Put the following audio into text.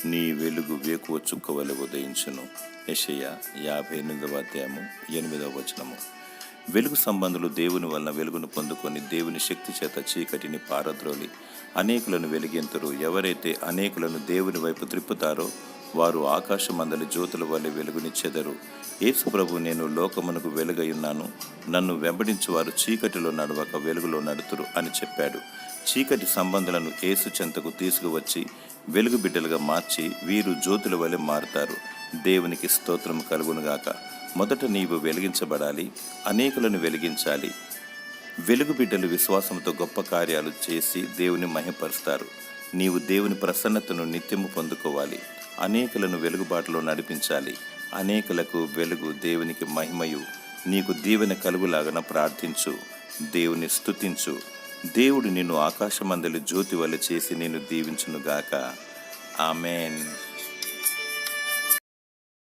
నీ వెలుగు వేకువ చుక్కవలె ఉదయించును. యెషయా 58వ అధ్యాయము 8వ వచనము. వెలుగు సంబంధులు దేవుని వలన వెలుగును పొందుకొని దేవుని శక్తి చేత చీకటిని పారద్రోలి అనేకులను వెలిగింతురు. ఎవరైతే అనేకులను దేవుని వైపు త్రిప్పుతారో వారు ఆకాశమందలి జ్యోతుల వలె వెలుగునిచ్చెదరు. యేసు ప్రభు, నేను లోకమునకు వెలుగయున్నాను, నన్ను వెంబడించు వారు చీకటిలో నడవక వెలుగులో నడుతురు అని చెప్పాడు. చీకటి సంబంధులను యేసు చెంతకు తీసుకువచ్చి వెలుగు బిడ్డలుగా మార్చి వీరు జ్యోతుల వలె మారుతారు. దేవునికి స్తోత్రం కలుగునుగాక. మొదట నీవు వెలిగించబడాలి, అనేకులను వెలిగించాలి. వెలుగు బిడ్డలు విశ్వాసంతో గొప్ప కార్యాలు చేసి దేవుని మహిమపరుస్తారు. నీవు దేవుని ప్రసన్నతను నిత్యము పొందుకోవాలి. అనేకులను వెలుగుబాటులో నడిపించాలి. అనేకులకు వెలుగు దేవునికి మహిమయు. నీకు దీవెన కలుగులాగన ప్రార్థించు, దేవుని స్తుతించు. దేవుడు నిన్ను ఆకాశమందలి జ్యోతి వలె చేసి నిన్ను దీవించునుగాక. ఆమేన్.